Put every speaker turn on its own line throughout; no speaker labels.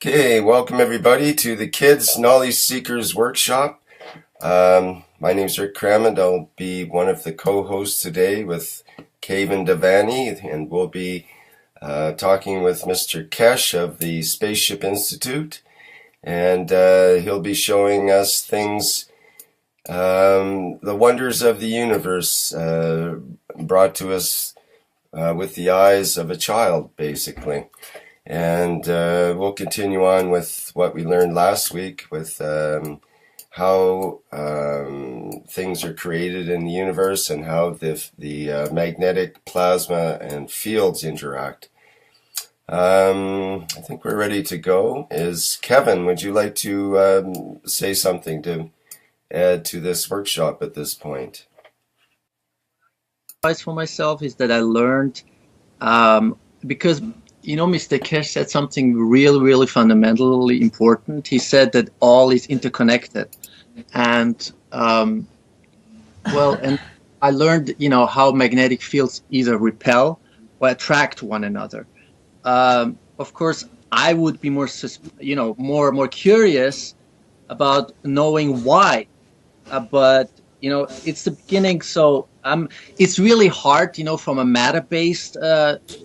Okay, welcome everybody to the Kids Knowledge Seekers Workshop. My name is Rick Crammond. I'll be one of the co-hosts today with Keyvan Davanis, and we'll be talking with Mr. Keshe of the Spaceship Institute, and he'll be showing us things, the wonders of the universe brought to us with the eyes of a child, basically. And we'll continue on with what we learned last week with how things are created in the universe and how the magnetic plasma and fields interact. I think we're ready to go. Kevin, would you like to say something to add to this workshop at this point?
Advice for myself is that I learned because Mr. Keshe said something really fundamentally important. He said that all is interconnected, and and I learned how magnetic fields either repel or attract one another. Of course, I would be more curious about knowing why, but it's the beginning, so it's really hard, from a matter-based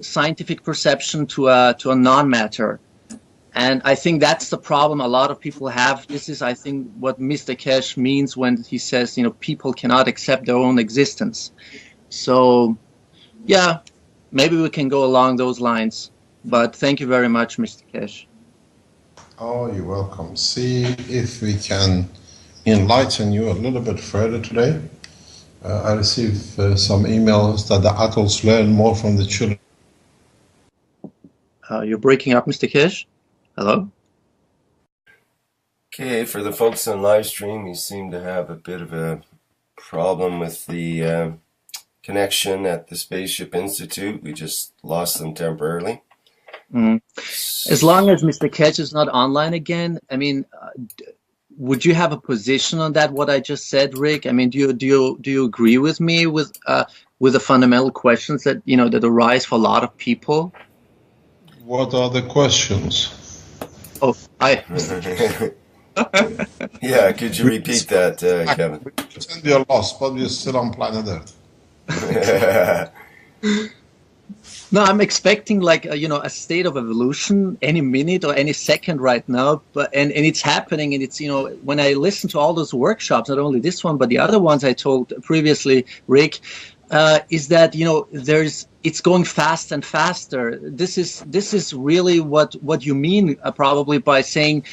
scientific perception to a non-matter, and I think that's the problem a lot of people have. This is, I think, what Mr. Keshe means when he says, people cannot accept their own existence. So, yeah, maybe we can go along those lines. But thank you very much, Mr. Keshe.
Oh, you're welcome. See if we can enlighten you a little bit further today. I received some emails that the adults learn more from the children.
You're breaking up, Mr. Keshe. Hello?
Okay, for the folks on live stream, we seem to have a bit of a problem with the connection at the Spaceship Institute. We just lost them temporarily.
As long as Mr. Keshe is not online again, I mean, would you have a position on that? What I just said, Rick? I mean, do you agree with me with the fundamental questions that that arise for a lot of people?
What are the questions?
Oh,
yeah, could you repeat that, Kevin?
We pretend you're lost, but we're still on planet Earth.
No, I'm expecting like a state of evolution any minute or any second right now, but and it's happening, and it's when I listen to all those workshops, not only this one but the other ones I told previously, Rick, is that it's going fast and faster. This is really what you mean probably by saying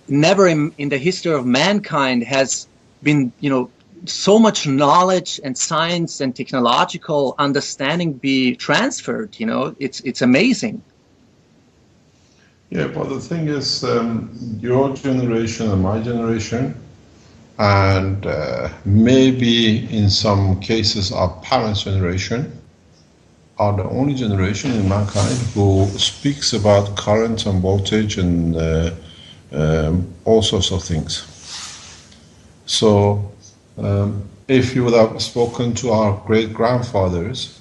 never in the history of mankind has been so much knowledge and science and technological understanding be transferred. It's amazing.
Yeah, but the thing is, your generation and my generation, and maybe in some cases our parents' generation, are the only generation in mankind who speaks about current and voltage and all sorts of things. So if you would have spoken to our great-grandfathers,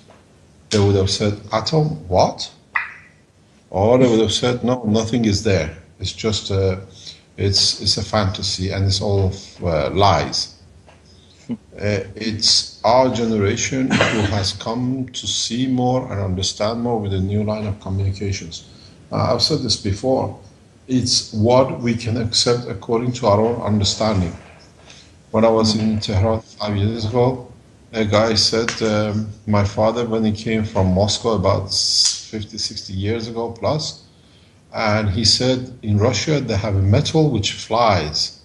they would have said, atom, what? Or they would have said, no, nothing is there. It's just it's a fantasy and it's all lies. It's our generation who has come to see more and understand more with a new line of communications. I've said this before. It's what we can accept according to our own understanding. When I was in Tehran 5 years ago, a guy said, my father, when he came from Moscow about 50, 60 years ago plus, and he said, in Russia, they have a metal which flies.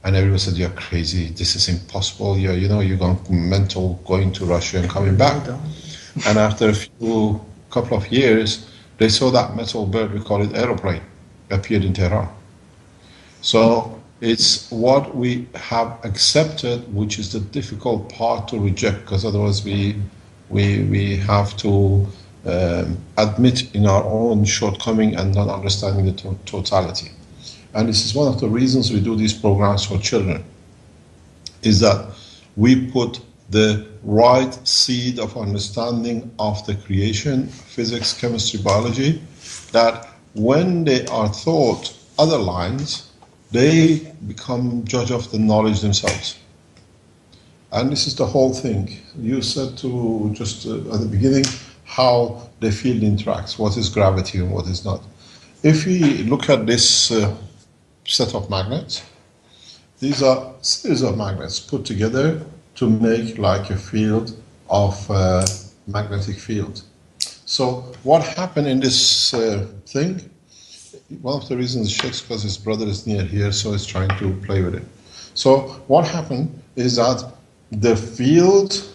And everyone said, you're crazy, this is impossible, you're going mental going to Russia and coming back. And after a couple of years, they saw that metal bird, we call it aeroplane, appeared in Tehran. So it's what we have accepted, which is the difficult part to reject, because otherwise we have to admit in our own shortcoming and not understanding the totality. And this is one of the reasons we do these programs for children, is that we put the right seed of understanding of the creation, physics, chemistry, biology, that when they are taught other lines, they become judge of the knowledge themselves. And this is the whole thing. You said to just at the beginning how the field interacts, what is gravity and what is not. If we look at this set of magnets, these are series of magnets put together to make like a field of magnetic field. So what happened in this thing? One of the reasons it shakes because his brother is near here, so he's trying to play with it. So what happened is that the field,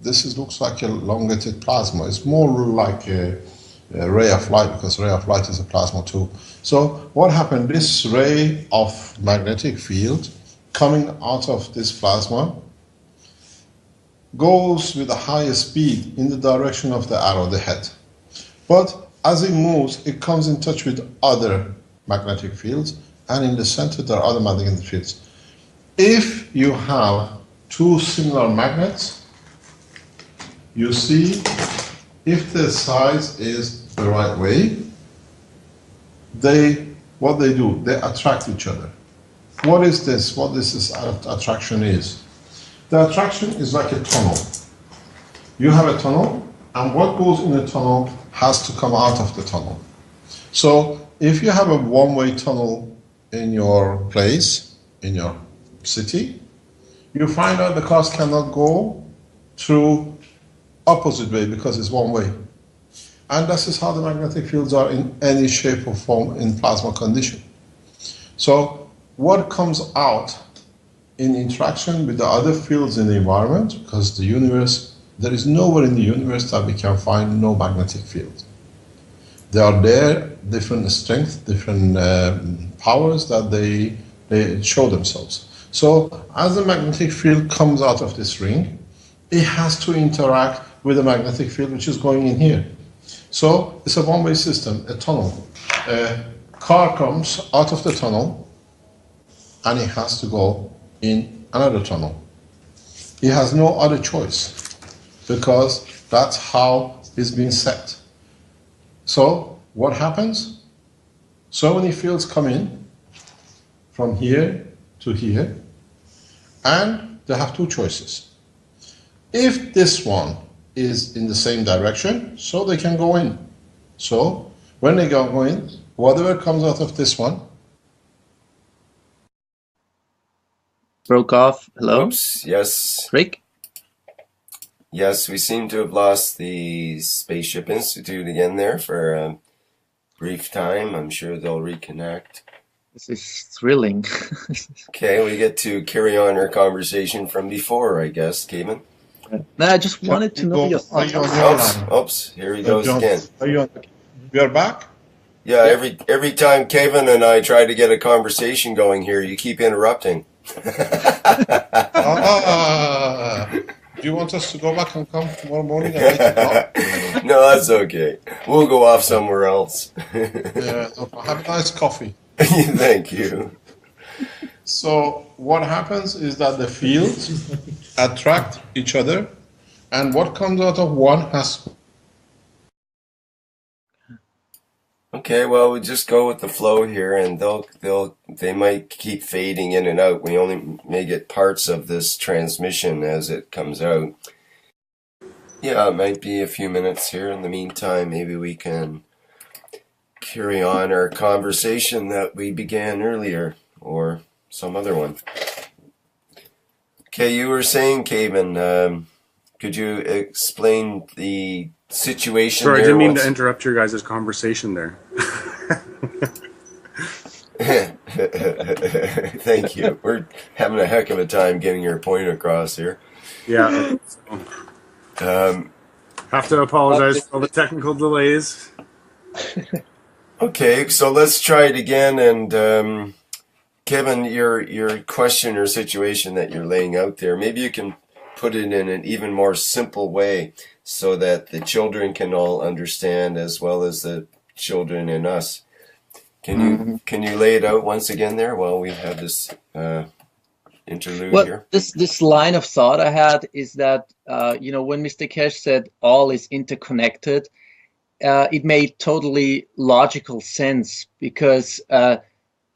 looks like a elongated plasma. It's more like a ray of light, because ray of light is a plasma too. So what happened? This ray of magnetic field coming out of this plasma goes with a higher speed in the direction of the arrow, the head. But as it moves, it comes in touch with other magnetic fields, and in the center there are other magnetic fields. If you have two similar magnets, you see, if the size is the right way, what they do, they attract each other. What is this? What this attraction is? The attraction is like a tunnel. You have a tunnel, and what goes in the tunnel has to come out of the tunnel. So if you have a one-way tunnel in your place, in your city, you find out the cars cannot go through opposite way because it's one way. And this is how the magnetic fields are in any shape or form in plasma condition. So what comes out in interaction with the other fields in the environment, because the universe, there is nowhere in the universe that we can find no magnetic field. They are there, different strengths, different powers that they show themselves. So as the magnetic field comes out of this ring, it has to interact with the magnetic field which is going in here. So it's a one-way system, a tunnel. A car comes out of the tunnel and it has to go in another tunnel. It has no other choice because that's how it's been set. So what happens? So many fields come in from here to here, and they have two choices. If this one is in the same direction, so they can go in. So when they go in, whatever comes out of this one.
Broke off. Hello?
Oops, yes.
Rick?
Yes, we seem to have lost the Spaceship Institute again there for a brief time. I'm sure they'll reconnect.
This is thrilling.
Okay, we get to carry on our conversation from before, I guess, Keyvan.
No, I just wanted to know your thoughts.
Oops, here he goes again.
We are back?
Yeah, every time Keyvan and I try to get a conversation going here, you keep interrupting.
Do you want us to go back and come tomorrow morning and make it up?
No, that's okay. We'll go off somewhere else.
Yeah, have a nice coffee.
Thank you.
So what happens is that the fields attract each other, and what comes out of one has.
Okay, well, we just go with the flow here, and they might keep fading in and out. We only may get parts of this transmission as it comes out. Yeah, it might be a few minutes here. In the meantime, maybe we can carry on our conversation that we began earlier, or some other one. Okay, you were saying, Keyvan, could you explain the situation?
Sorry, I didn't mean to interrupt your guys' conversation there.
Thank you. We're having a heck of a time getting your point across here.
Yeah. Have to apologize for all the technical delays.
Okay, so let's try it again. And Kevin, your question or situation that you're laying out there, maybe you can put it in an even more simple way so that the children can all understand as well as the children in us. Can you lay it out once again there while we have this interlude here?
This line of thought I had is that when Mr. Keshe said all is interconnected, it made totally logical sense because for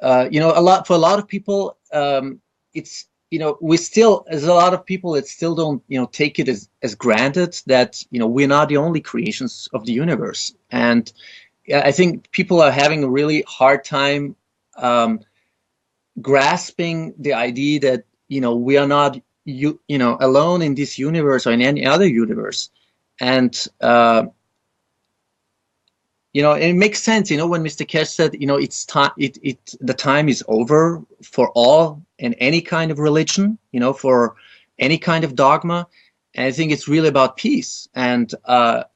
a lot of people, it's there's a lot of people that still don't take it as granted that we're not the only creations of the universe, and I think people are having a really hard time grasping the idea that we are not alone in this universe or in any other universe, and it makes sense, when Mr. Keshe said, it's time, the time is over for all and any kind of religion, for any kind of dogma. And I think it's really about peace and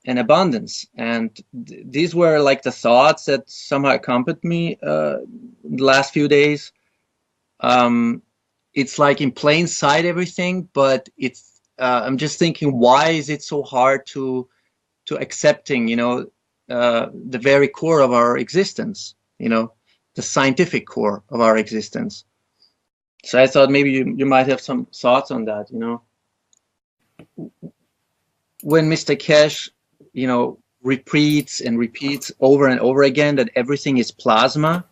abundance. And these were like the thoughts that somehow accompanied me the last few days. It's like in plain sight everything, but it's I'm just thinking, why is it so hard to accepting, the very core of our existence, the scientific core of our existence. So I thought maybe you might have some thoughts on that, When Mr. Keshe, repeats and repeats over and over again that everything is plasma,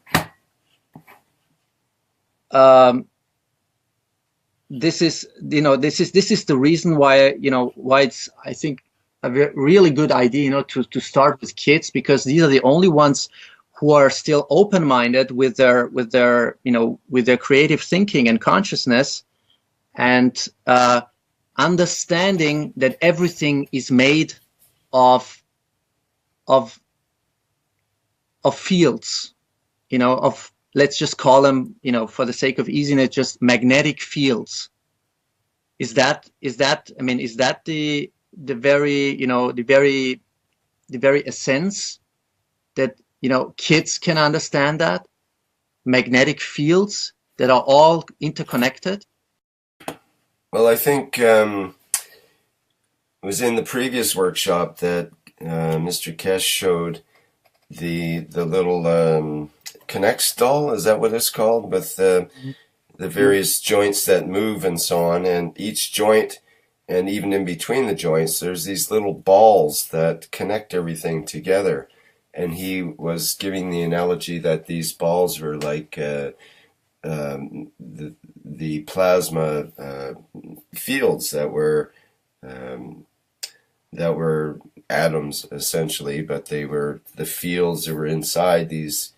this is the reason why, why it's, I think, a really good idea, to start with kids, because these are the only ones who are still open-minded with their creative thinking and consciousness, and understanding that everything is made of fields, of, let's just call them, for the sake of easiness, just magnetic fields. Is that the very essence that kids can understand, that magnetic fields that are all interconnected?
Well, I think it was in the previous workshop that Mr. Keshe showed the little Connects doll, is that what it's called, with the various joints that move and so on, and each joint, and even in between the joints, there's these little balls that connect everything together. And he was giving the analogy that these balls were like the plasma fields that were atoms essentially, but they were the fields that were inside these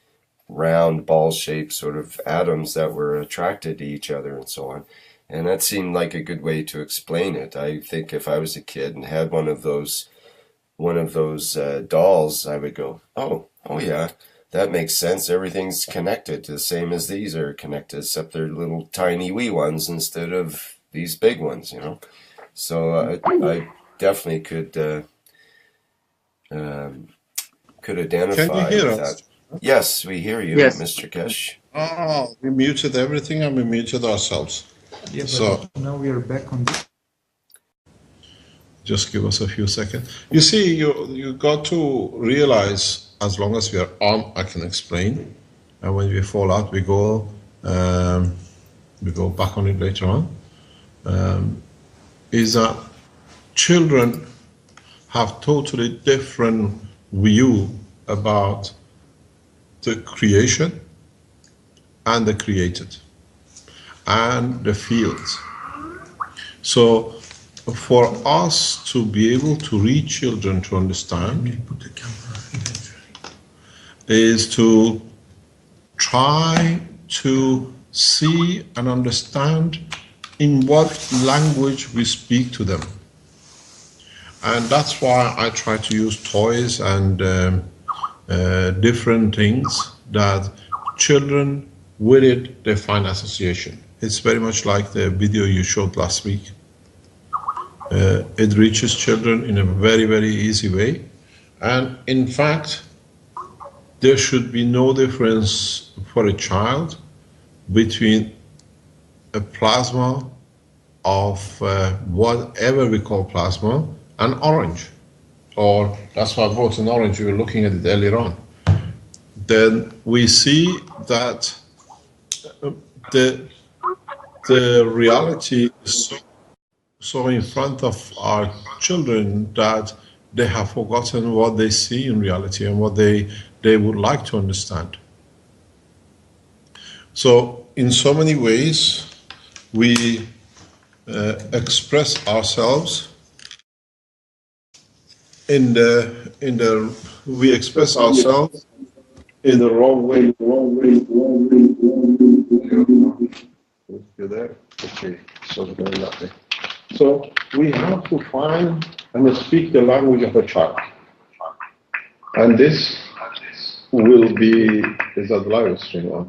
round ball-shaped sort of atoms that were attracted to each other and so on. And that seemed like a good way to explain it. I think if I was a kid and had one of those dolls, I would go, oh yeah, that makes sense. Everything's connected, the same as these are connected, except they're little tiny wee ones instead of these big ones, So I definitely could identify
Can you hear
with
us?
that. Yes, we hear you,
Yes.
Mr. Keshe.
Oh, we muted everything and we muted ourselves.
Yeah, but
So
now we are back on this.
just give us a few seconds. You see, you got to realize, as long as we are on, I can explain. And when we fall out, we go back on it later on. Is that children have totally different view about the creation and the created and the fields. So for us to be able to reach children to understand is to try to see and understand in what language we speak to them. And that's why I try to use toys and different things that children, with it, they find association. It's very much like the video you showed last week. It reaches children in a very, very easy way. And in fact, there should be no difference for a child between a plasma of whatever we call plasma and orange. Or that's why I brought an orange, we were looking at it earlier on. Then we see that the reality is so in front of our children that they have forgotten what they see in reality and what they would like to understand. So in so many ways, we express ourselves we express ourselves in the wrong way. You're there? Okay, so very lovely. So we have to find and speak the language of a child. And this will be, is that live stream on?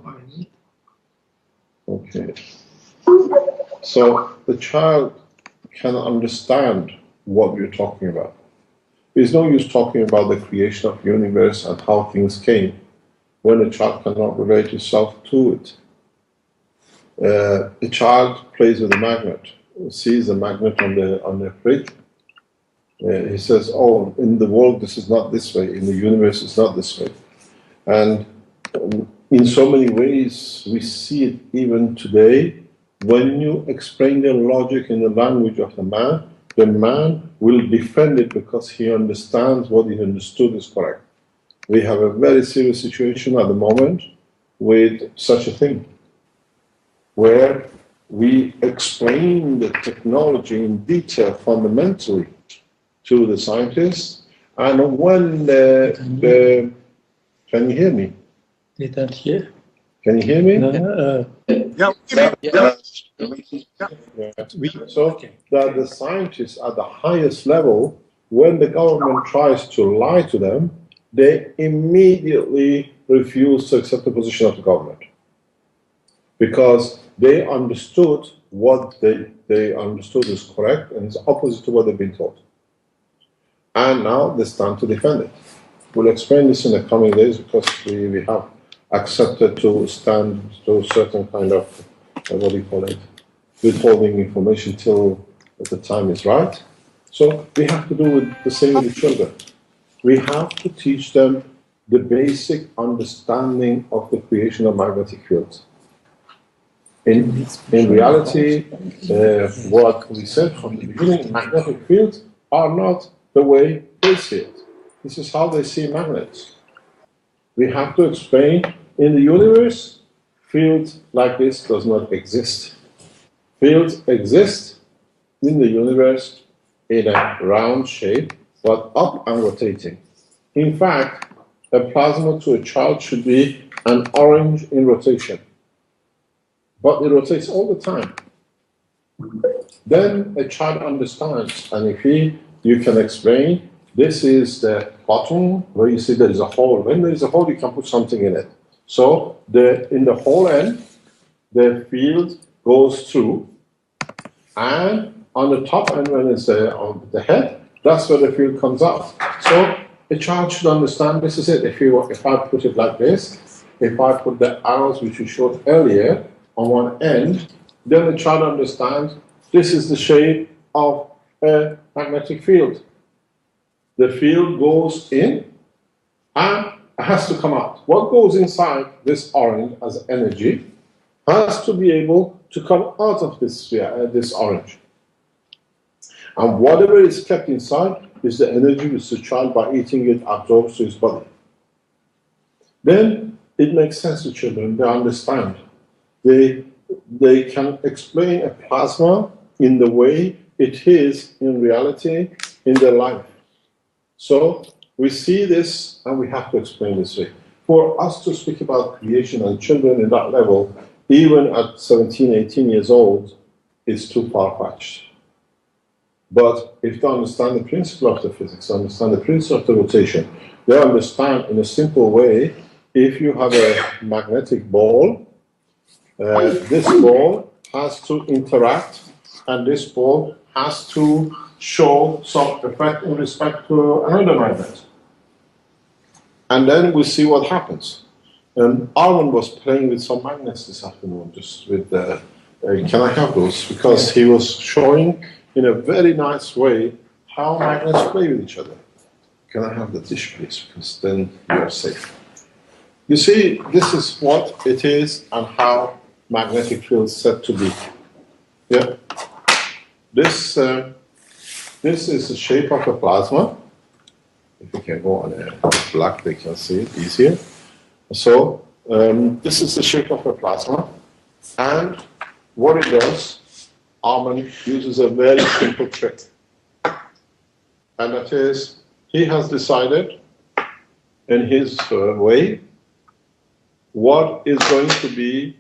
Okay. So the child can understand what we're talking about. There's no use talking about the creation of the universe and how things came when a child cannot relate himself to it. A child plays with a magnet, sees a magnet on the fridge. He says, "Oh, in the world this is not this way. In the universe it's not this way." And in so many ways we see it even today. When you explain the logic in the language of the man will defend it because he understands what he understood is correct. We have a very serious situation at the moment with such a thing, where we explain the technology in detail fundamentally to the scientists, and when can you hear me?
Didn't hear.
Can you hear me?
No,
So that the scientists at the highest level, when the government tries to lie to them, they immediately refuse to accept the position of the government, because they understood what they understood is correct and is opposite to what they've been taught. And now they stand to defend it. We'll explain this in the coming days, because we have accepted to stand to certain kind of, what do you call it, withholding information till the time is right. So we have to do the same with the children. We have to teach them the basic understanding of the creation of magnetic fields. In reality, what we said from the beginning, magnetic fields are not the way they see it. This is how they see magnets. We have to explain, in the universe, fields like this does not exist. Fields exist in the universe in a round shape, but up and rotating. In fact, a plasma to a child should be an orange in rotation, but it rotates all the time. Then a child understands, and if you can explain, this is the bottom where you see there is a hole. When there is a hole, you can put something in it. So in the whole end, the field goes through, and on the top end, when it's on the head, that's where the field comes out. So a child should understand this is it. If I put it like this, if I put the arrows which we showed earlier on one end, then the child understands this is the shape of a magnetic field. The field goes in and has to come out. What goes inside this orange as energy has to be able to come out of this orange. And whatever is kept inside is the energy which the child, by eating it, absorbs to his body. Then it makes sense to children. They understand. They can explain a plasma in the way it is in reality in their life. So we see this and we have to explain this way. For us to speak about creation and children in that level, even at 17, 18 years old, is too far-fetched. But if they understand the principle of the physics, understand the principle of the rotation, they understand in a simple way, if you have a magnetic ball, this ball has to interact, and this ball has to show some effect in respect to another magnet. And then we see what happens. Armin was playing with some magnets this afternoon, just with can I have those? Because he was showing in a very nice way how magnets play with each other. Can I have the dish, please? Because then you're safe. You see, this is what it is and how magnetic fields said to be. Yeah. This is the shape of a plasma, If we can go on a black, they can see it easier. So this is the shape of a plasma, and what it does, Arman uses a very simple trick, and that is he has decided in his way what is going to be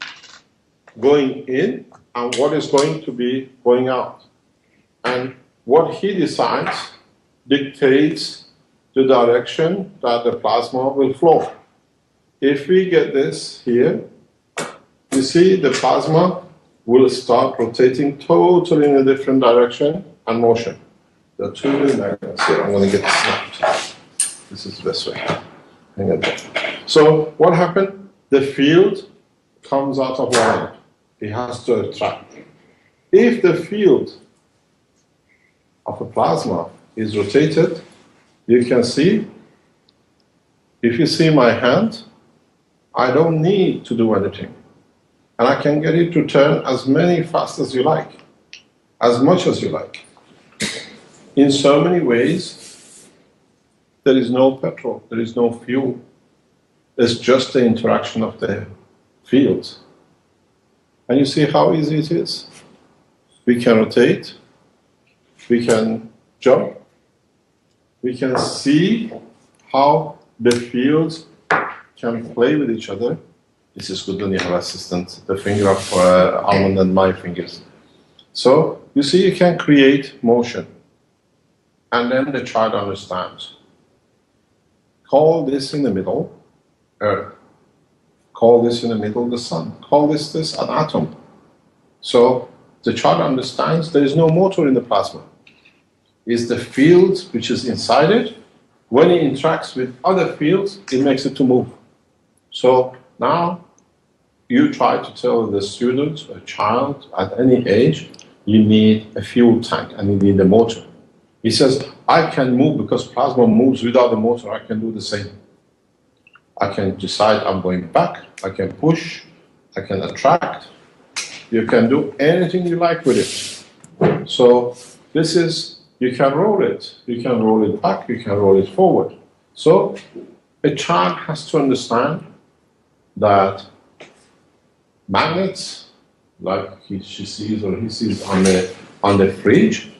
going in and what is going to be going out. And what he decides dictates the direction that the plasma will flow. If we get this here, you see the plasma will start rotating totally in a different direction and motion. There are two magnets here. I'm going to get snapped. This is the best way. Hang on there. So what happened? The field comes out of one end. It has to attract. If the field of a plasma is rotated, you can see, if you see my hand, I don't need to do anything. And I can get it to turn as many fast as you like, as much as you like. In so many ways, there is no petrol, there is no fuel. It's just the interaction of the fields. And you see how easy it is? We can rotate, we can jump, we can see how the fields can play with each other. This is good when you have assistant, the finger of Almond and my fingers. So you see you can create motion. And then the child understands. Call this in the middle, Earth. Call this in the middle, the sun. Call this an atom. So the child understands there is no motor in the plasma. It's the field which is inside it. When it interacts with other fields, it makes it to move. So now you try to tell the student, a child at any age, you need a fuel tank and you need a motor. He says, I can move because plasma moves without a motor. I can do the same. I can decide I'm going back. I can push. I can attract. You can do anything you like with it. So this is, you can roll it. You can roll it back. You can roll it forward. So a child has to understand that magnets, like she sees or he sees on the fridge,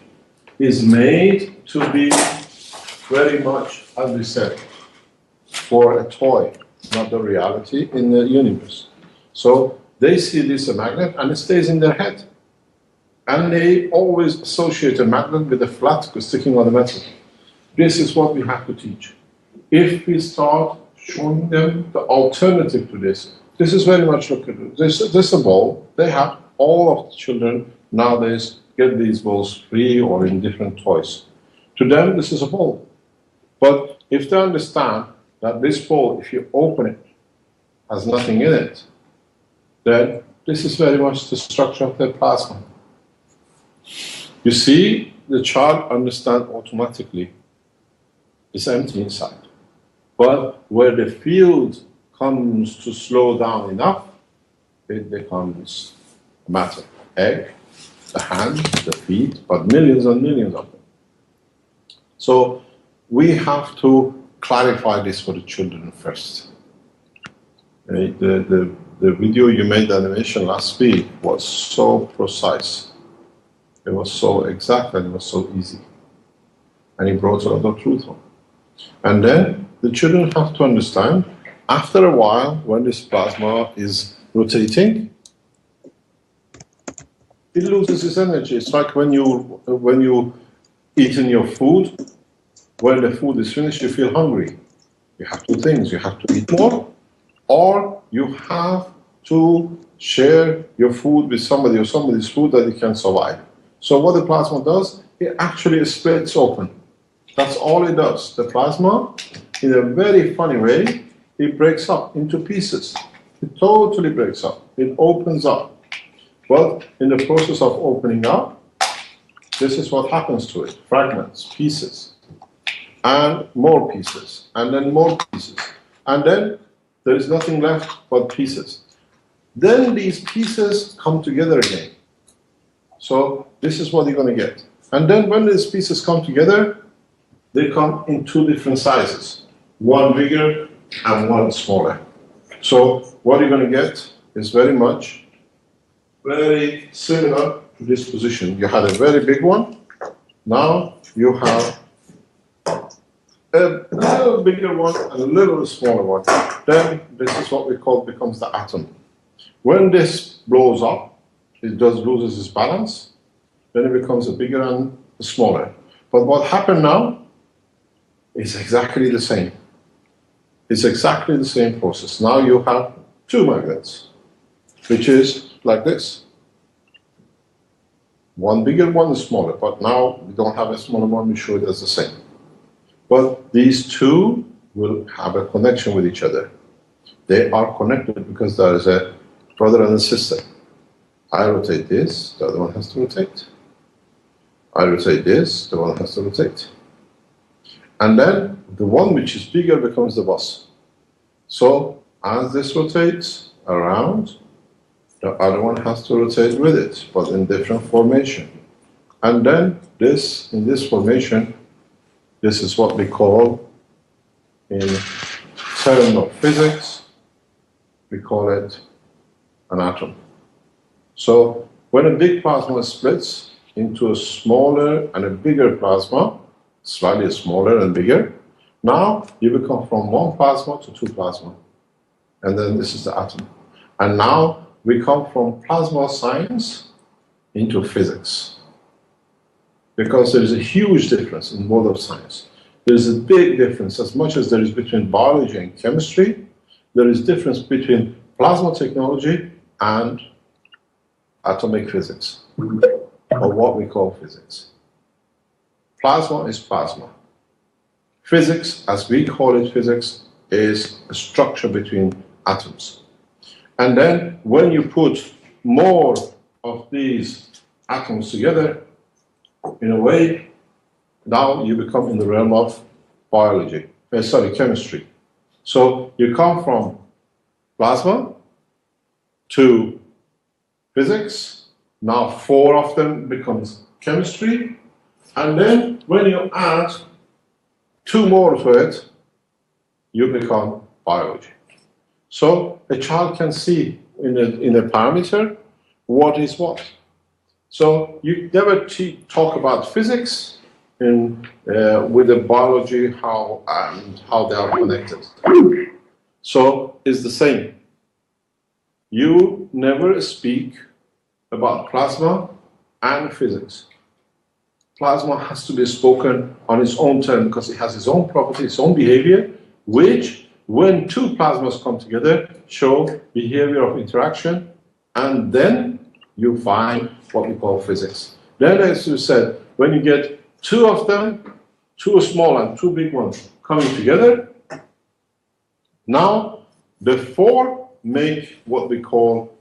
is made to be very much, as we said, for a toy, not the reality in the universe. So they see this a magnet and it stays in their head. And they always associate a magnet with a flat sticking on the metal. This is what we have to teach. If we start showing them the alternative to this, this is very much look at this is a ball. They have, all of the children nowadays get these balls free or in different toys. To them, this is a ball. But if they understand that this ball, if you open it, has nothing in it, then this is very much the structure of the plasma. You see, the child understands automatically it's empty inside. But where the field comes to slow down enough, it becomes matter. Egg, the hand, the feet, but millions and millions of them. So we have to clarify this for the children first. The video you made, the animation last week, was so precise. It was so exact and it was so easy. And it brought a lot of truth home. And then the children have to understand, after a while, when this plasma is rotating, it loses its energy. It's like when you eat in your food, when the food is finished, you feel hungry. You have two things. You have to eat more, or you have to share your food with somebody or somebody's food that you can survive. So what the plasma does, it actually splits open. That's all it does. The plasma, in a very funny way, it breaks up into pieces. It totally breaks up. It opens up. Well, in the process of opening up, this is what happens to it. Fragments, pieces, and more pieces, and then more pieces. And then there is nothing left but pieces. Then these pieces come together again. So this is what you're going to get. And then when these pieces come together, they come in two different sizes, one bigger and one smaller. So what you're going to get is very similar to this position. You had a very big one, now you have a little bigger one and a little smaller one. Then this is what we call becomes the atom. When this blows up, it loses its balance, then it becomes a bigger and a smaller. But what happened now is exactly the same. It's exactly the same process. Now you have two magnets, which is like this. One bigger, one smaller, but now we don't have a smaller one, we show it as the same. But these two will have a connection with each other. They are connected because there is a brother and a sister. I rotate this, the other one has to rotate. I rotate this, the one has to rotate. And then the one which is bigger becomes the boss. So as this rotates around, the other one has to rotate with it, but in different formation. And then this, in this formation, this is what we call, in terms of physics, we call it an atom. So when a big plasma splits into a smaller and a bigger plasma, slightly smaller and bigger, now you become from one plasma to two plasma. And then this is the atom. And now we come from plasma science into physics. Because there is a huge difference in mode of science. There is a big difference, as much as there is between biology and chemistry, there is difference between plasma technology and atomic physics, or what we call physics. Plasma is plasma. Physics, as we call it physics, is a structure between atoms. And then when you put more of these atoms together, in a way, now you become in the realm of biology, chemistry. So you come from plasma to physics, now four of them becomes chemistry, and then when you add two more to it, you become biology. So a child can see in a parameter what is what. So you never talk about physics with the biology, how they are connected. So it's the same. You never speak about plasma and physics. Plasma has to be spoken on its own term because it has its own property, its own behavior, which, when two plasmas come together, show behavior of interaction, and then you find what we call physics. Then, as you said, when you get two of them, two small and two big ones coming together, now the four make what we call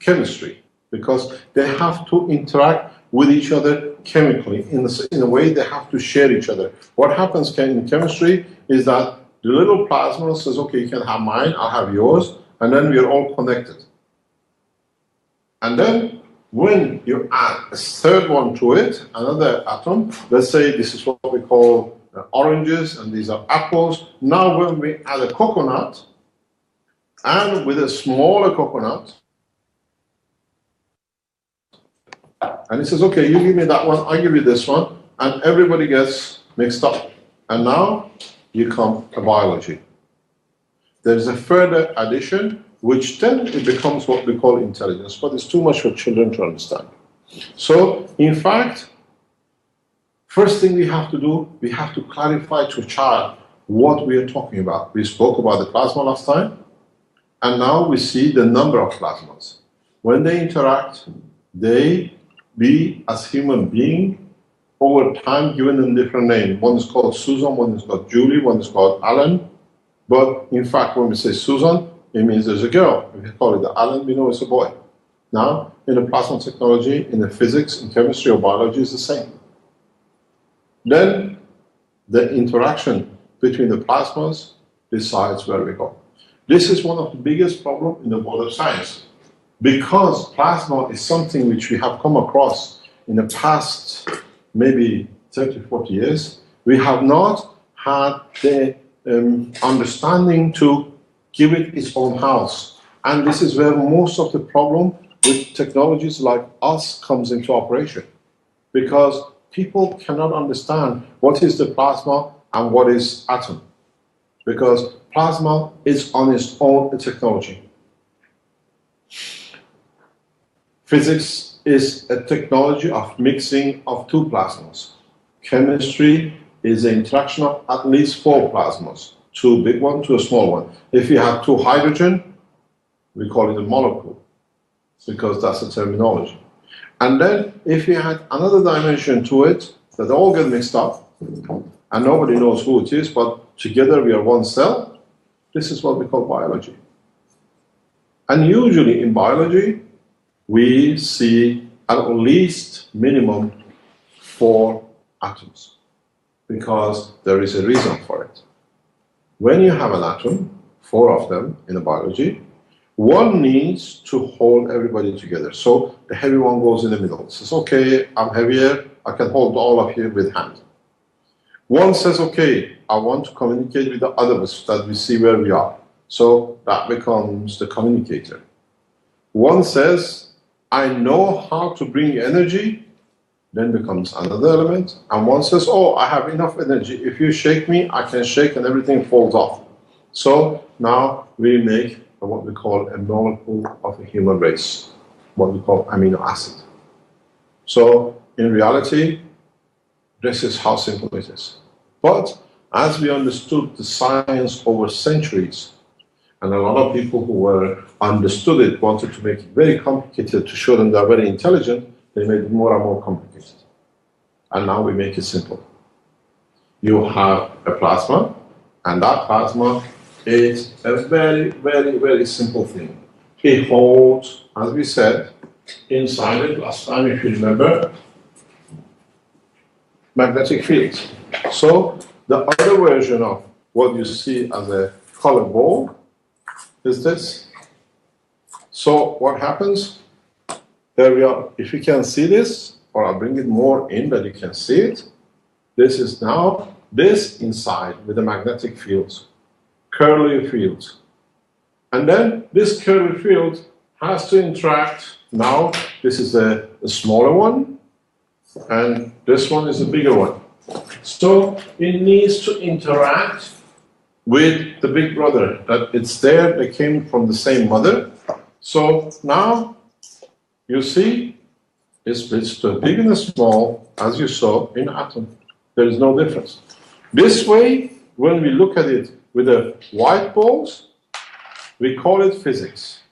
chemistry, because they have to interact with each other chemically. In a way, they have to share each other. What happens in chemistry is that the little plasma says, okay, you can have mine, I'll have yours, and then we are all connected. And then when you add a third one to it, another atom, let's say this is what we call oranges and these are apples. Now when we add a coconut, and with a smaller coconut, and it says, okay, you give me that one, I give you this one, and everybody gets mixed up. And now you come to biology. There's a further addition, which then it becomes what we call intelligence, but it's too much for children to understand. So, in fact, first thing we have to do, we have to clarify to a child what we are talking about. We spoke about the plasma last time, and now we see the number of plasmas. When they interact, they be as human being over time given them different names. One is called Susan, one is called Julie, one is called Alan. But in fact, when we say Susan, it means there's a girl. If you call it the Alan, we know it's a boy. Now, in the plasma technology, in the physics, in chemistry or biology, is the same. Then the interaction between the plasmas decides where we go. This is one of the biggest problems in the world of science, because plasma is something which we have come across in the past maybe 30, 40 years, we have not had the understanding to give it its own house. And this is where most of the problem with technologies like us comes into operation. Because people cannot understand what is the plasma and what is atom. Because plasma is on its own a technology. Physics is a technology of mixing of two plasmas. Chemistry is the interaction of at least 4 plasmas, 2 big ones to a small one. If you have 2 hydrogen, we call it a molecule, because that's the terminology. And then if you had another dimension to it, that all get mixed up, and nobody knows who it is, but together we are one cell, this is what we call biology. And usually in biology, we see at least minimum 4 atoms, because there is a reason for it. When you have an atom, 4 of them in a biology, one needs to hold everybody together. So the heavy one goes in the middle. It says, okay, I'm heavier, I can hold all of you with hand. One says, okay, I want to communicate with the others that we see where we are. So that becomes the communicator. One says, I know how to bring energy, then becomes another element. And one says, oh, I have enough energy. If you shake me, I can shake and everything falls off. So now we make what we call a molecule of a human race, what we call amino acid. So in reality, this is how simple it is. But as we understood the science over centuries, and a lot of people who were understood it wanted to make it very complicated to show them they're very intelligent, they made it more and more complicated. And now we make it simple. You have a plasma, and that plasma is a very, very, very simple thing. It holds, as we said, inside it last time, if you remember, magnetic fields. So the other version of what you see as a color ball is this. So what happens? There we are. If you can see this, or I'll bring it more in that you can see it, this is now this inside with the magnetic fields, curly fields. And then this curly field has to interact. Now this is a smaller one, and this one is a bigger one. So it needs to interact with the big brother, that it's there, they came from the same mother. So now you see it splits to a big and a small, as you saw in atom. There is no difference. This way, when we look at it with the white balls, we call it physics.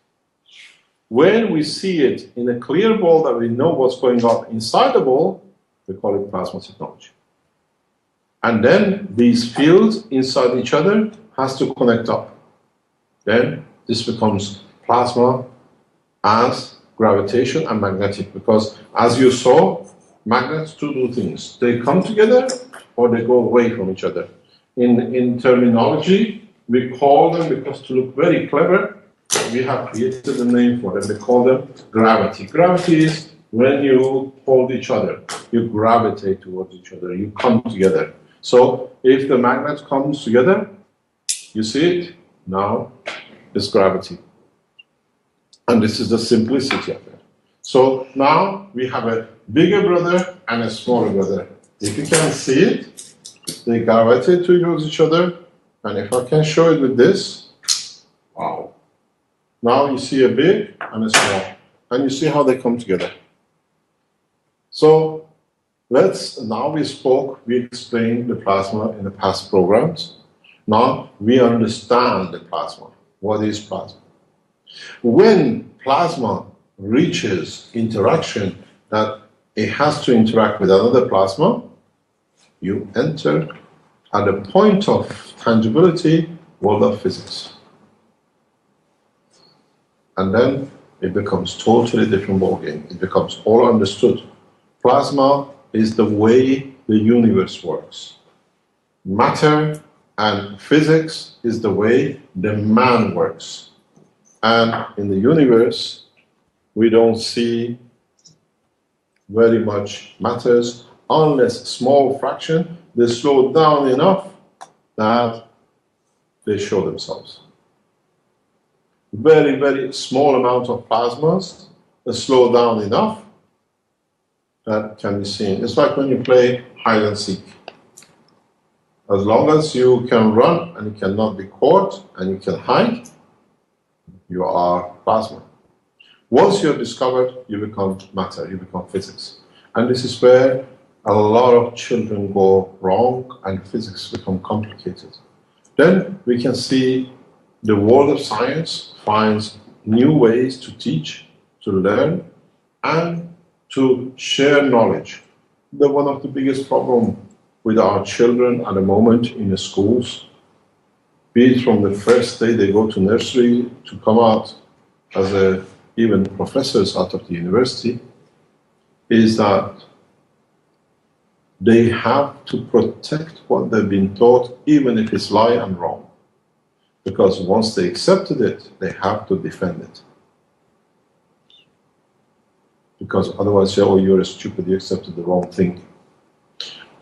When we see it in a clear ball that we know what's going on inside the ball, we call it plasma technology. And then these fields inside each other has to connect up. Then this becomes plasma as gravitation and magnetic, because as you saw, magnets do things. They come together or they go away from each other. In terminology, we call them, because to look very clever, we have created a name for them. We call them gravity. Gravity is when you hold each other, you gravitate towards each other, you come together. So if the magnet comes together, you see it, now it's gravity. And this is the simplicity of it. So now we have a bigger brother and a smaller brother. If you can see it, they gravitate towards each other. And if I can show it with this, wow. Now you see a big and a small. And you see how they come together. So now we explained the plasma in the past programs. Now we understand the plasma. What is plasma? When plasma reaches interaction that it has to interact with another plasma, you enter at the point of tangibility, world of physics. And then it becomes totally different ballgame. It becomes all understood. Plasma is the way the universe works. Matter and physics is the way the man works. And in the universe, we don't see very much matters unless a small fraction, they slow down enough that they show themselves. Very, very small amount of plasmas that slow down enough that can be seen. It's like when you play hide and seek. As long as you can run and you cannot be caught and you can hide, you are plasma. Once you're discovered, you become matter, you become physics. And this is where a lot of children go wrong and physics become complicated. Then we can see the world of science finds new ways to teach, to learn, and to share knowledge. One of the biggest problems with our children at the moment in the schools, be it from the first day they go to nursery to come out as even professors out of the university, is that they have to protect what they've been taught, even if it's lie and wrong. Because once they accepted it, they have to defend it. Because otherwise, oh, you're stupid, you accepted the wrong thing.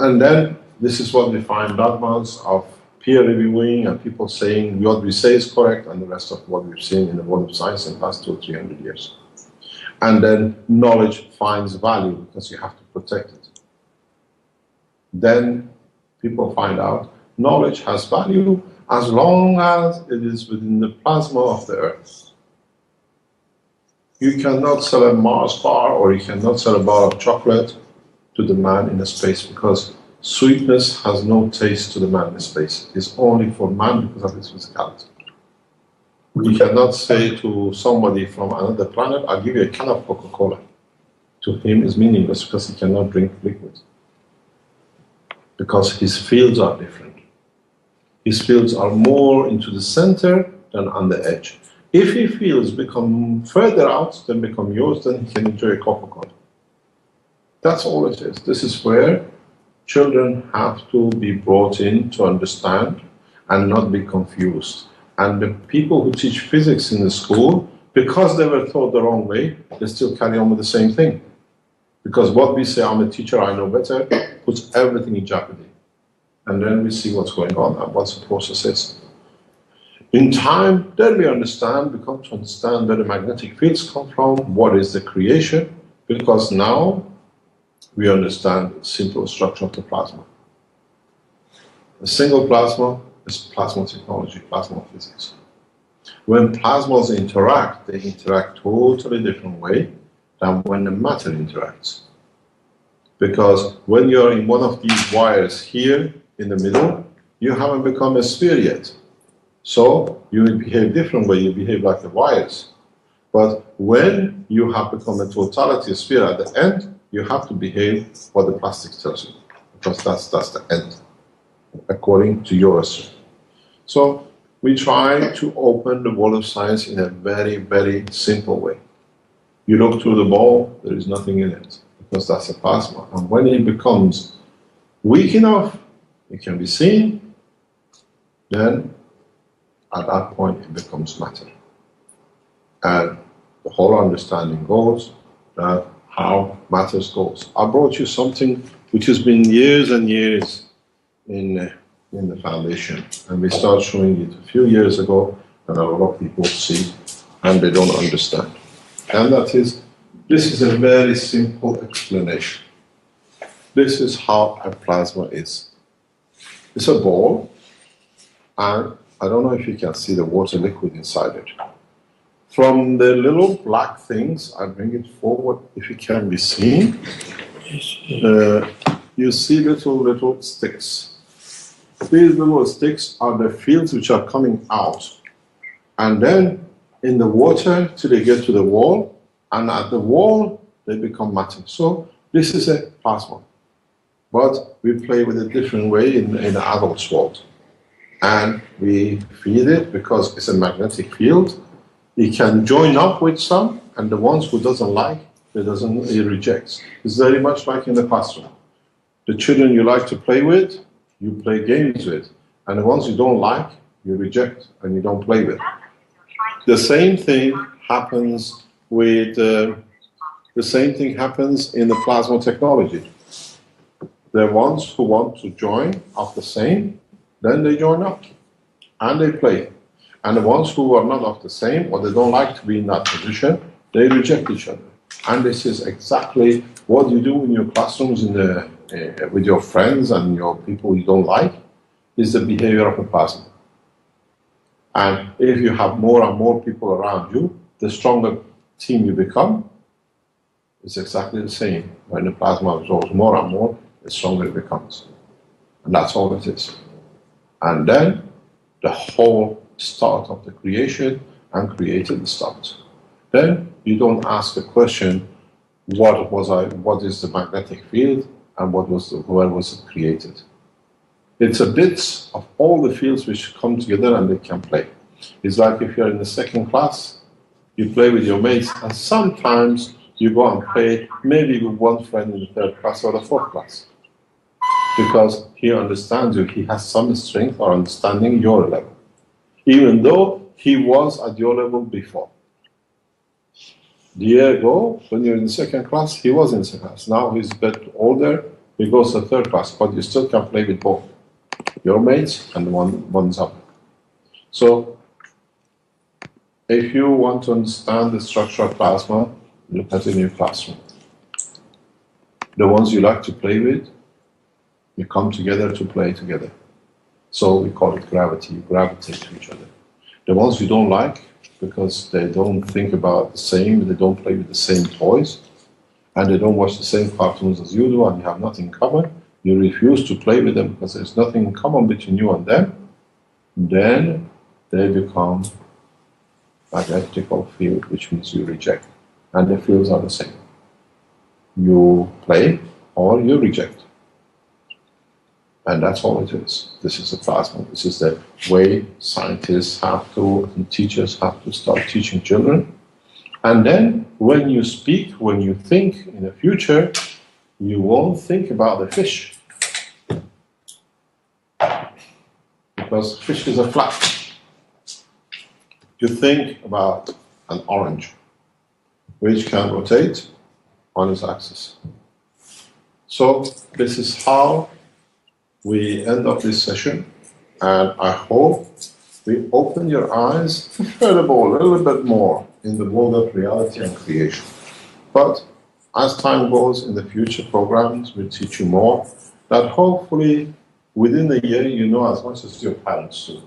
And then this is what we find dogmas of peer reviewing and people saying what we say is correct and the rest of what we've seen in the world of science in the past 200 or 300 years. And then knowledge finds value because you have to protect it. Then people find out knowledge has value as long as it is within the plasma of the Earth. You cannot sell a Mars bar or you cannot sell a bar of chocolate to the man in the space because sweetness has no taste to the man in space. It's only for man because of his physicality. You cannot say to somebody from another planet, I'll give you a can of Coca-Cola. To him is meaningless because he cannot drink liquid. Because his fields are different. His fields are more into the center than on the edge. If his fields become further out than become yours, then he can enjoy a Coca-Cola. That's all it is. This is where children have to be brought in to understand and not be confused. And the people who teach physics in the school, because they were taught the wrong way, they still carry on with the same thing. Because what we say, I'm a teacher, I know better, puts everything in jeopardy. And then we see what's going on and what the process is. In time, then we understand, we come to understand where the magnetic fields come from, what is the creation, because now we understand the simple structure of the plasma. A single plasma is plasma technology, plasma physics. When plasmas interact, they interact totally different way than when the matter interacts. Because when you're in one of these wires here in the middle, you haven't become a sphere yet. So you will behave different way, you behave like the wires. But when you have become a totality sphere at the end, you have to behave what the plastic tells you. Because that's the end, according to your assumption. So we try to open the world of science in a very, very simple way. You look through the ball, there is nothing in it, because that's a plasma. And when it becomes weak enough, it can be seen, then at that point it becomes matter. And the whole understanding goes that how matters goes. I brought you something which has been years and years in the foundation, and we started showing it a few years ago, and a lot of people see and they don't understand. And that is, this is a very simple explanation. This is how a plasma is. It's a ball, and I don't know if you can see the water liquid inside it. From the little black things, I bring it forward if it can be seen. You see little sticks. These little sticks are the fields which are coming out. And then in the water till they get to the wall, and at the wall they become matter. So this is a plasma. But we play with a different way in the adult world. And we feed it because it's a magnetic field. It can join up with some, and the ones who doesn't like, he rejects. It's very much like in the classroom. The children you like to play with, you play games with. And the ones you don't like, you reject and you don't play with. The same thing happens with, the same thing happens in the plasma technology. the ones who want to join of the same, then they join up and they play. And the ones who are not of the same, or they don't like to be in that position, they reject each other. And this is exactly what you do in your classrooms with your friends and your people you don't like, is the behavior of a plasma. And if you have more and more people around you, the stronger team you become. It's exactly the same. When the plasma absorbs more and more, the stronger it becomes. And that's all it is. And then the whole start of the creation and created stopped. Then you don't ask the question, what is the magnetic field and where was it created? It's a bit of all the fields which come together and they can play. It's like if you're in the second class, you play with your mates, and sometimes you go and play maybe with one friend in the third class or the fourth class. Because he understands you, he has some strength or understanding your level. Even though he was at your level before. The year ago, when you're in the second class, he was in the second class. Now he's a bit older, he goes to the third class, but you still can play with both your mates and the ones up. So, if you want to understand the structure of plasma, look at it in your classroom. The ones you like to play with, you come together to play together. So we call it gravity, you gravitate to each other. The ones you don't like, because they don't think about the same, they don't play with the same toys, and they don't watch the same cartoons as you do, and you have nothing in common, you refuse to play with them because there's nothing in common between you and them, then they become magnetical field, which means you reject. And the fields are the same. You play or you reject. And that's all it is. This is the plasma. This is the way scientists have to, and teachers have to start teaching children. And then when you speak, when you think in the future, you won't think about the fish. Because fish is a flat. You think about an orange, which can rotate on its axis. So this is how we end up this session, and I hope we open your eyes furthermore, a little bit more in the world of reality and creation. But as time goes in the future programs, we'll teach you more, that hopefully within a year you know as much as your parents do.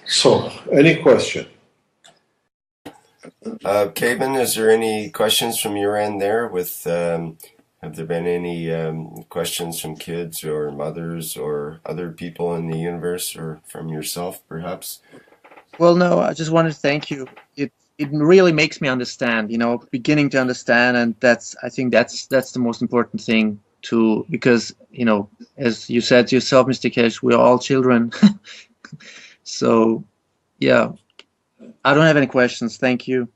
So, any question?
Keyvan, is there any questions from your end there? Have there been any questions from kids or mothers or other people in the universe, or from yourself, perhaps?
Well, no, I just wanted to thank you. It really makes me understand, beginning to understand, and I think that's the most important thing too, because as you said yourself, Mr. Keshe, we're all children. So, yeah, I don't have any questions. Thank you.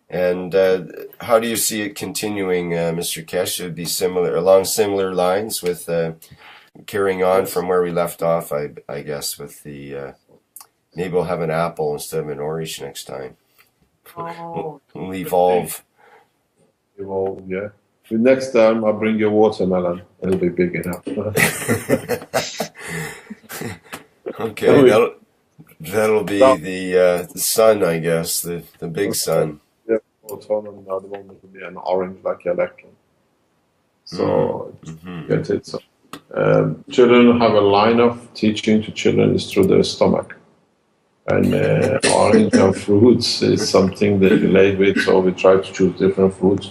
And how do you see it continuing, Mr. Keshe? It would be along similar lines with carrying on from where we left off, I guess, with the maybe we'll have an apple instead of an orange next time. We'll evolve.
Evolve, yeah. The next time I'll bring you a watermelon. It'll be big enough.
Okay, that'll be the sun, I guess, the big sun.
Yeah, and the other one will be an orange like electron. So get it. So, children have a line of teaching to children is through their stomach. And orange and fruits is something they relate with, so we try to choose different fruits.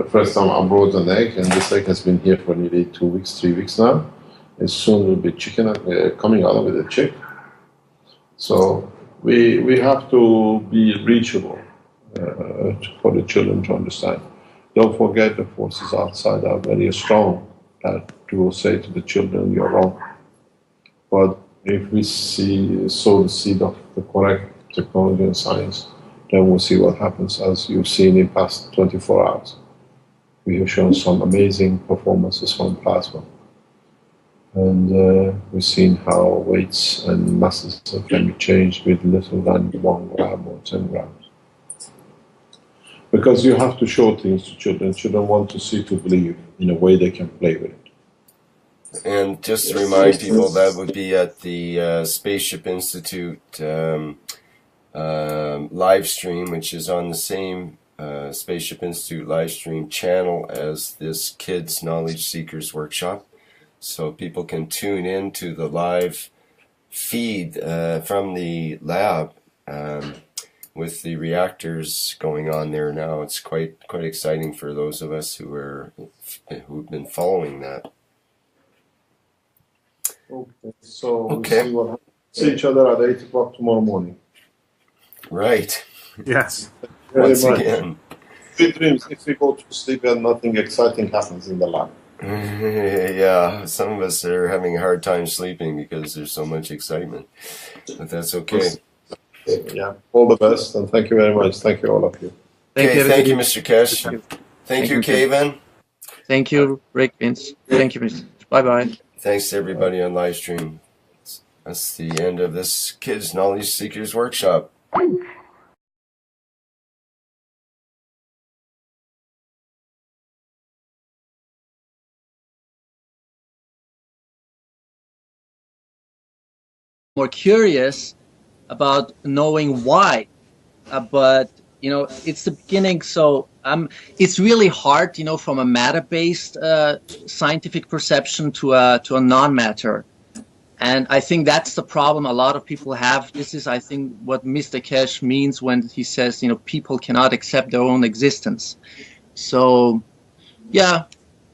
First time I brought an egg, and this egg has been here for nearly 2 weeks, 3 weeks now. And soon will be chicken coming out with a chick. So we have to be reachable for the children to understand. Don't forget the forces outside are very strong that will say to the children, you're wrong. But if we sow the seed of the correct technology and science, then we'll see what happens, as you've seen in past 24 hours. We have shown some amazing performances from plasma. And we've seen how weights and masses can be changed with little than 1 gram or 10 grams. Because you have to show things to children. Children want to see to believe in a way they can play with it.
And just to remind people, that would be at the Spaceship Institute live stream, which is on the same Spaceship Institute live stream channel as this Kids Knowledge Seekers Workshop. So people can tune in to the live feed from the lab with the reactors going on there now. It's quite exciting for those of us who've been following that.
Okay, so we'll see what happens. See each other at 8 o'clock tomorrow morning.
Right.
Yes.
Once again.
Sweet dreams if we go to sleep and nothing exciting happens in the lab.
Yeah, some of us are having a hard time sleeping because there's so much excitement. But that's okay.
Yeah, all the best, and thank you very much. Thank you, all of you.
Thank you, Mr. Keshe. Thank you, Keyvan.
Thank you, Rick, Vince. Thank you, Mr. Bye-bye.
Thanks to everybody on live stream. That's the end of this Kids Knowledge Seekers Workshop.
More curious about knowing why, but it's the beginning. So it's really hard, from a matter-based scientific perception to a non-matter, and I think that's the problem a lot of people have. This is, I think, what Mr. Keshe means when he says, people cannot accept their own existence. So, yeah,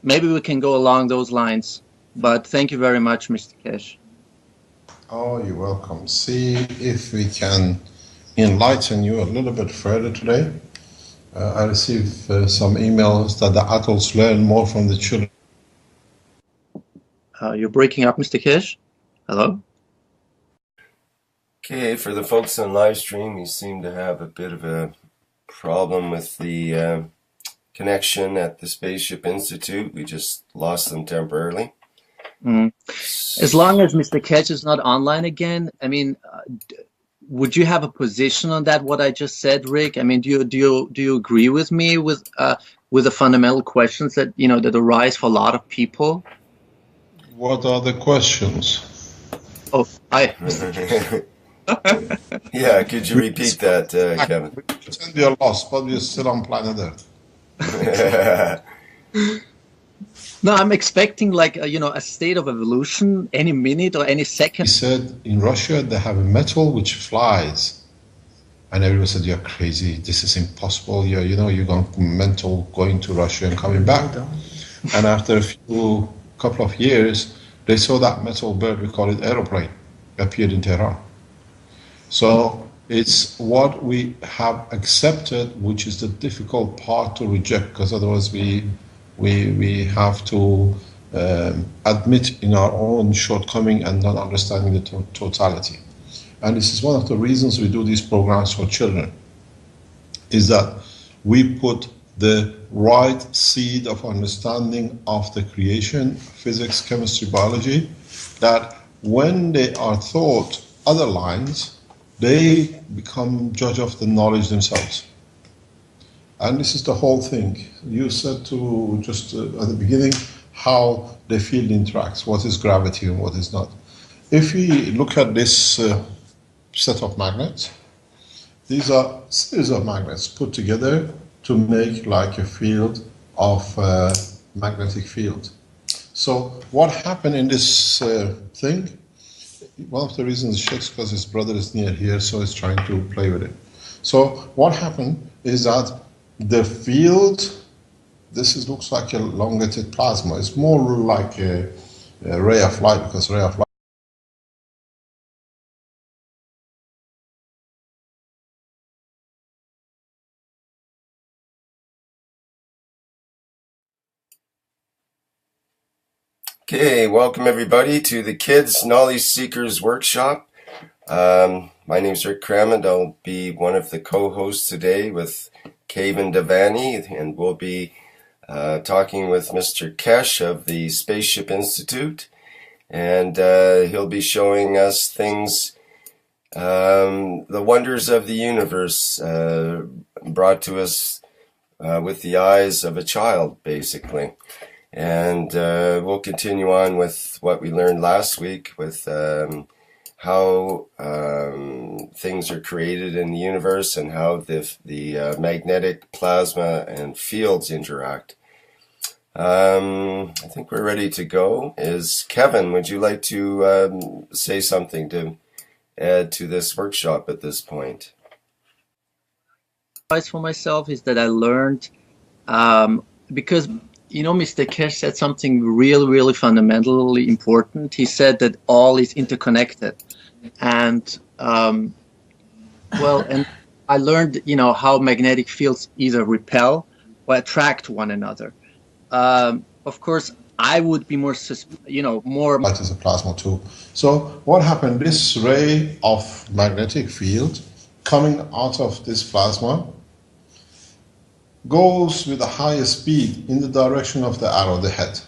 maybe we can go along those lines. But thank you very much, Mr. Keshe.
Oh, you're welcome. See if we can enlighten you a little bit further today. I received some emails that the adults learn more from the children.
You're breaking up, Mr. Keshe. Hello?
Okay, for the folks on live stream, you seem to have a bit of a problem with the connection at the Spaceship Institute. We just lost them temporarily.
As long as Mr. Keshe is not online again, I mean, would you have a position on that? What I just said, Rick? I mean, do you agree with me with the fundamental questions that that arise for a lot of people?
What are the questions?
Oh,
yeah, could you repeat that, Kevin?
We pretend you're lost, but we're still on planet Earth.
No, I'm expecting like a state of evolution any minute or any second.
He said in Russia they have a metal which flies, and everyone said, "You're crazy. This is impossible. You're going mental going to Russia and coming back." And after a couple of years, they saw that metal bird, we call it aeroplane, appeared in Tehran. So it's what we have accepted, which is the difficult part to reject, because otherwise we have to admit in our own shortcoming and not understanding the totality. And this is one of the reasons we do these programs for children, is that we put the right seed of understanding of the creation, physics, chemistry, biology, that when they are taught other lines, they become judge of the knowledge themselves. And this is the whole thing. You said to just at the beginning how the field interacts, what is gravity and what is not. If we look at this set of magnets, these are series of magnets put together to make like a field of magnetic field. So what happened in this thing? One of the reasons shakes because his brother is near here, so he's trying to play with it. So what happened is that the field, looks like a elongated plasma. It's more like a ray of light, because ray of light.
Okay, welcome everybody to the Kids Knowledge Seekers Workshop. My name is Rick Crammond. I'll be one of the co-hosts today with Keyvan Davanis, and we'll be talking with Mr. Keshe of the Spaceship Institute, and he'll be showing us things, the wonders of the universe brought to us with the eyes of a child, basically. And we'll continue on with what we learned last week with how things are created in the universe and how the magnetic plasma and fields interact. I think we're ready to go. Kevin, would you like to say something to add to this workshop at this point?
Advice for myself is that I learned, because Mr. Keshe said something really, really fundamentally important. He said that all is interconnected, and and I learned, how magnetic fields either repel or attract one another. Of course, I would be more.
Light is a plasma too. So what happened? This ray of magnetic field coming out of this plasma goes with a higher speed in the direction of the arrow, the head.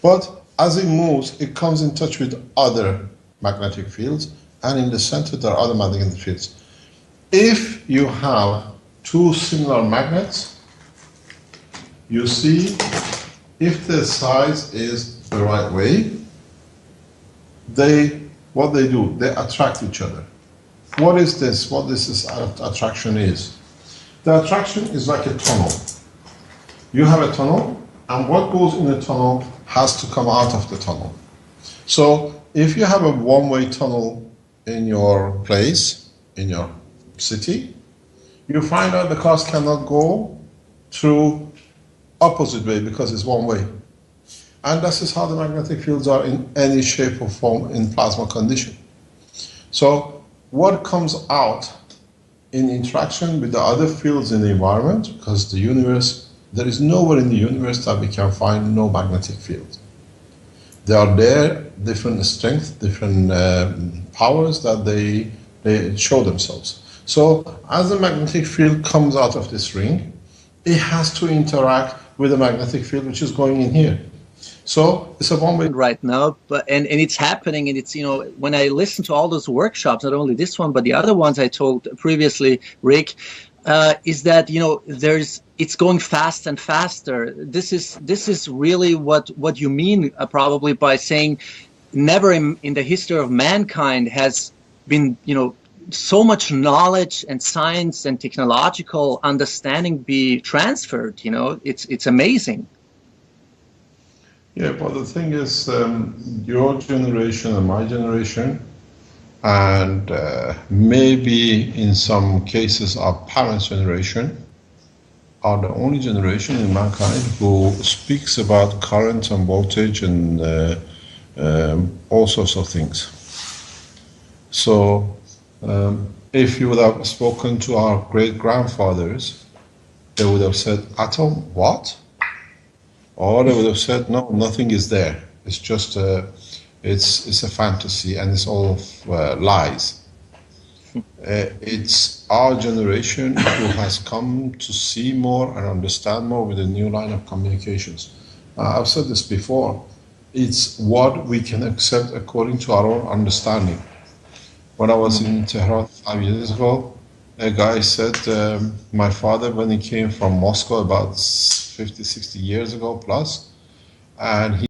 But as it moves, it comes in touch with other magnetic fields, and in the center there are other magnetic fields. If you have two similar magnets, you see, if the size is the right way, what they do, they attract each other. What is this? What this attraction is? The attraction is like a tunnel. You have a tunnel, and what goes in the tunnel has to come out of the tunnel. So if you have a one-way tunnel in your place, in your city, you find out the cars cannot go through opposite way because it's one way. And this is how the magnetic fields are in any shape or form in plasma condition. So what comes out in interaction with the other fields in the environment, because the universe, there is nowhere in the universe that we can find no magnetic field. They are there, different strengths, different powers that they show themselves. So as the magnetic field comes out of this ring, it has to interact with the magnetic field which is going in here. So it's a one-way
right now, and it's happening, and it's when I listen to all those workshops, not only this one but the other ones I told previously, Rick, is that it's going fast and faster. This is really what you mean probably by saying never in the history of mankind has been so much knowledge and science and technological understanding be transferred. It's amazing.
Yeah, but the thing is, your generation and my generation, and maybe in some cases our parents' generation, are the only generation in mankind who speaks about current and voltage and all sorts of things. So, if you would have spoken to our great-grandfathers, they would have said, atom, what? Or they would have said, no, nothing is there. It's just it's a fantasy and it's all lies. It's our generation who has come to see more and understand more with a new line of communications. I've said this before. It's what we can accept according to our own understanding. When I was in Tehran 5 years ago, a guy said, my father, when he came from Moscow about 50, 60 years ago plus, and he